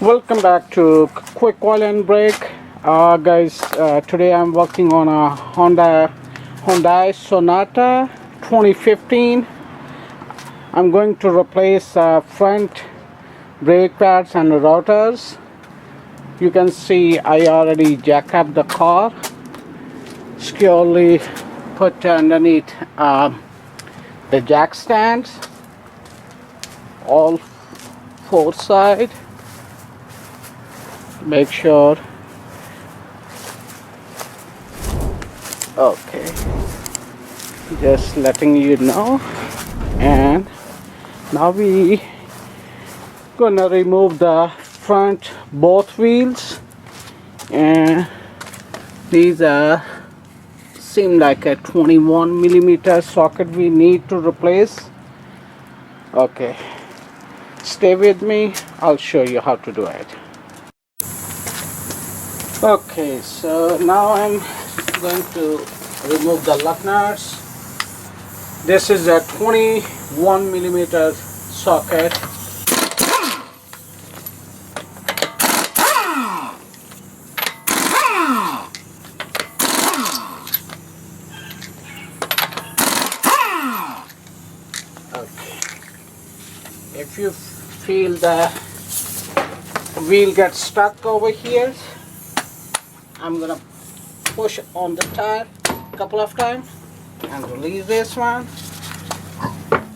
Welcome back to Quick Oil and Brake. Guys, today I'm working on a Hyundai Sonata 2015. I'm going to replace front brake pads and rotors. You can see I already jacked up the car, securely put underneath the jack stands, all four sides. Make sure. Okay, just letting you know. And now we gonna remove the front both wheels, and these seem like a 21mm socket we need to replace. Okay, stay with me, I'll show you how to do it. Okay, so now I'm going to remove the lug nuts. This is a 21mm socket. Okay. If you feel the wheel gets stuck over here, I'm gonna push on the tire a couple of times and release this one.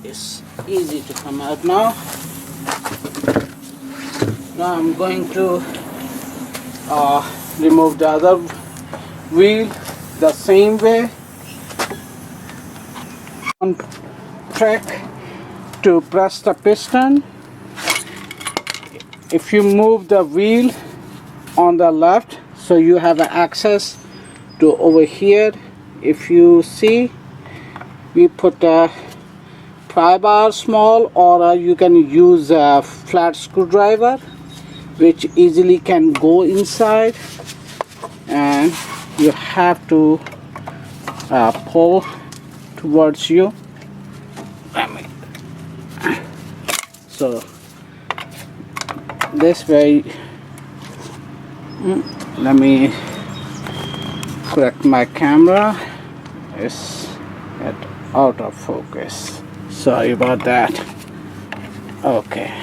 It's easy to come out now. Now I'm going to remove the other wheel the same way. On track to press the piston. If you move the wheel on the left, so you have access to over here. If you see, we put a pry bar small, or you can use a flat screwdriver which easily can go inside, and you have to pull towards you. So this way. Let me correct my camera. It's out of focus. Sorry about that. Okay.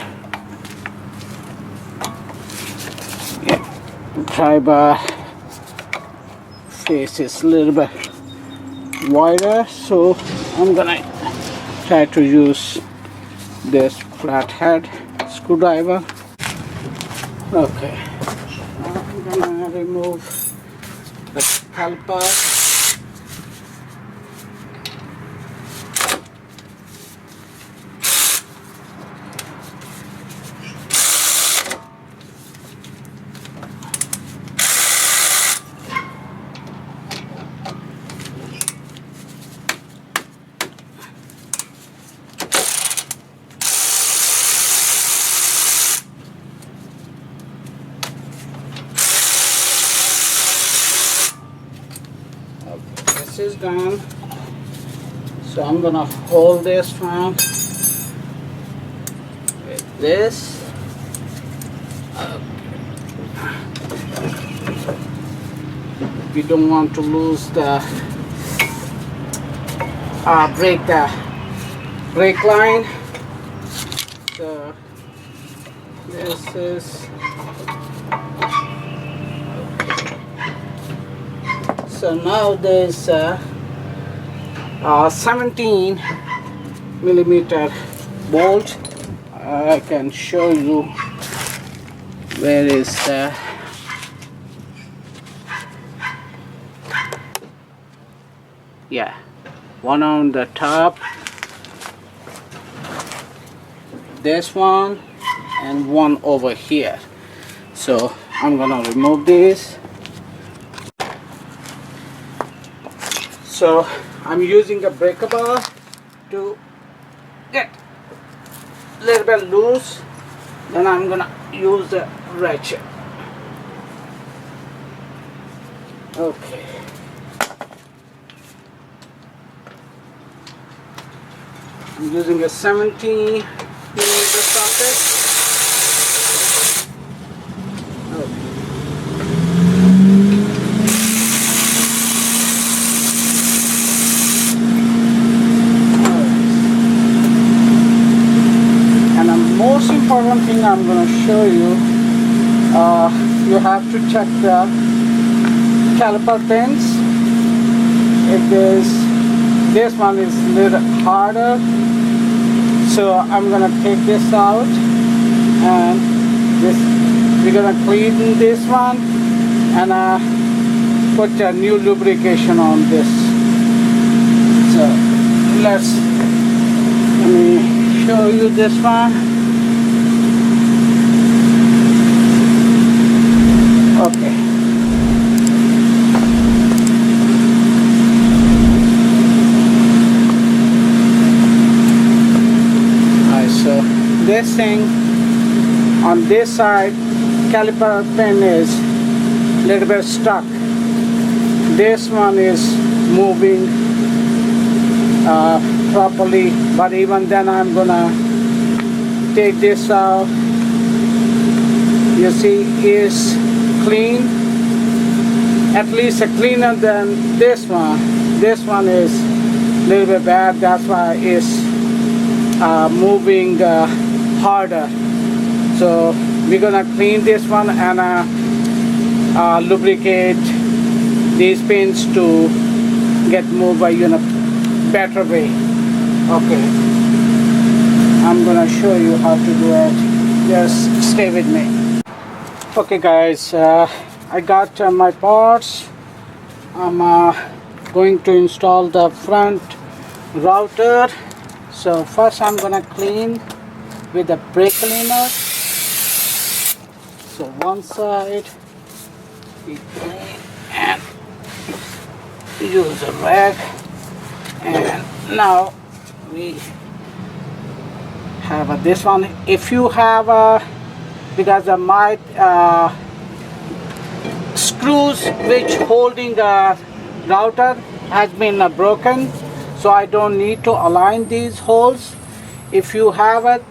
Yeah. Pry bar face is a little bit wider, so I'm gonna try to use this flathead screwdriver. Okay. I'm gonna remove the caliper. This is done, so I'm gonna hold this one with this. We don't want to lose the brake line, so this is. So now there's a 17mm bolt. I can show you where is yeah, one on the top, this one, and one over here. So I'm gonna remove this. So I'm using a breaker bar to get a little bit loose. Then I'm gonna use the ratchet. Okay. I'm using a 17mm socket. thing I'm going to show you, you have to check the caliper pins. If this one is a little harder, so I'm going to take this out, and we're going to clean this one and put a new lubrication on this. So let me show you this one. Okay. Alright, so this thing on this side, caliper pin is a little bit stuck. This one is moving properly, but even then I'm gonna take this out. You see, is clean, at least cleaner than this one. This one is a little bit bad, that's why it's moving harder. So we're gonna clean this one and lubricate these pins to get moved by in a better way. Okay, I'm gonna show you how to do it. Just stay with me. Okay guys, I got my parts. I'm going to install the front router. So first I'm gonna clean with a brake cleaner. So one side we clean and use a rag, and now we have this one. If you have because my screws which holding the router has been broken, so I don't need to align these holes. If you have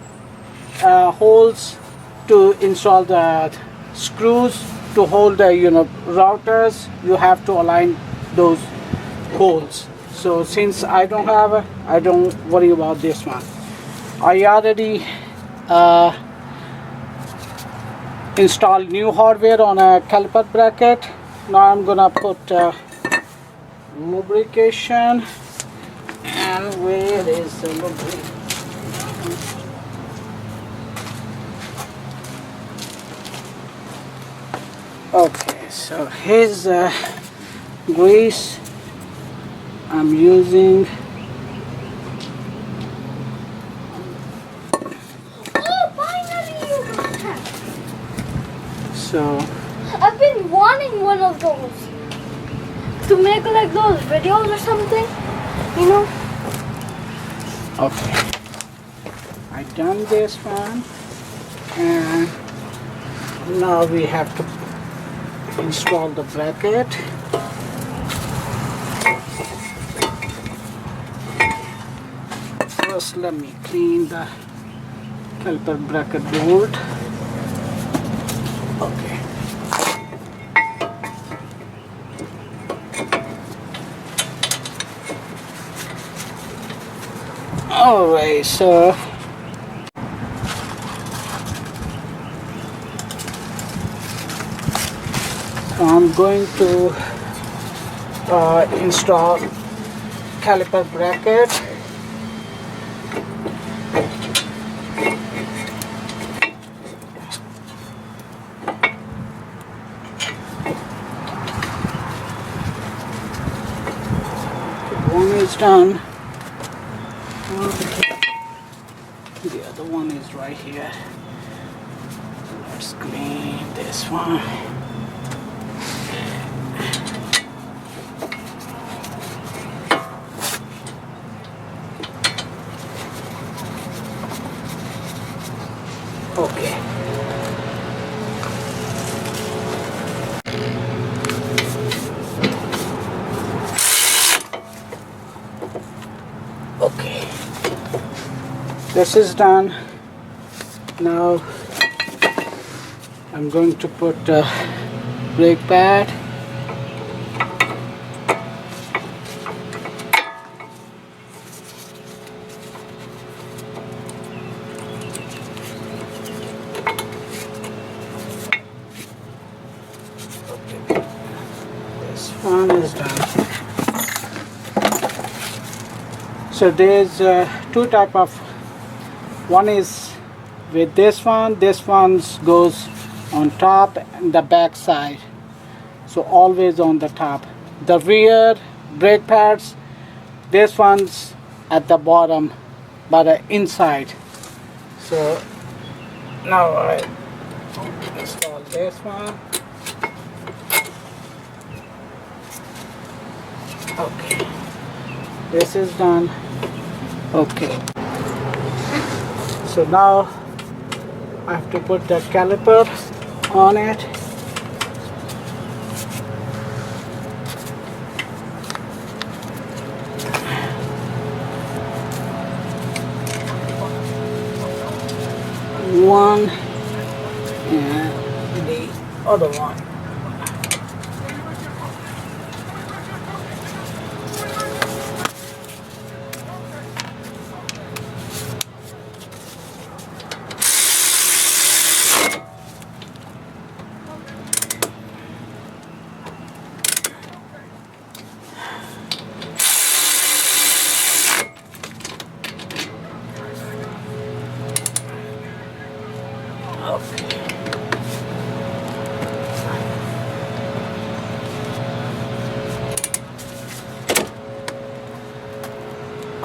holes to install the screws to hold the routers, you have to align those holes. So since I don't have I don't worry about this one. I already installed new hardware on a caliper bracket. Now I'm gonna put lubrication. And where is the lubrication? Okay, so here's grease I'm using. Oh, finally you got that. So I've been wanting one of those to make like those videos or something, you know. okay, I done this one, and now we have to install the bracket. First let me clean the caliper bracket bolt. Okay. Alright, so I'm going to install caliper bracket. One is done. The other one is right here. Let's clean this one. Okay. Okay. This is done. Now I'm going to put a brake pad. So there's two type of, one is with this one goes on top and the back side, so always on the top. The rear brake pads, this one's at the bottom by the inside. So now I install this one. Okay, this is done. Okay, so now I have to put the caliper on it. One and the other one.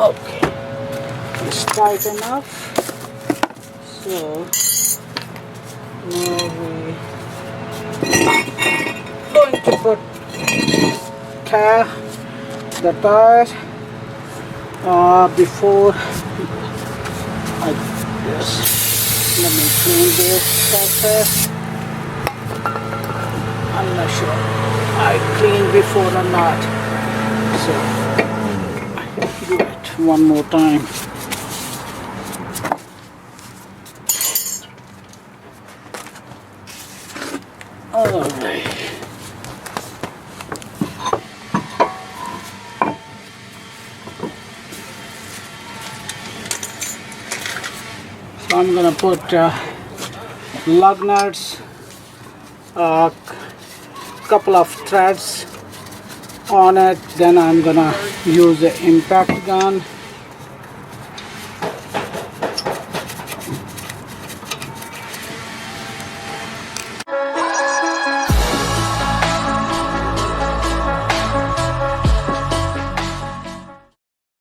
Okay, it's tight enough. So now we going to put the tire before I just let me clean this first. I'm not sure I cleaned before or not, so do it one more time. Alright. So I'm gonna put lug nuts, a couple of threads on it, then I'm gonna use the impact gun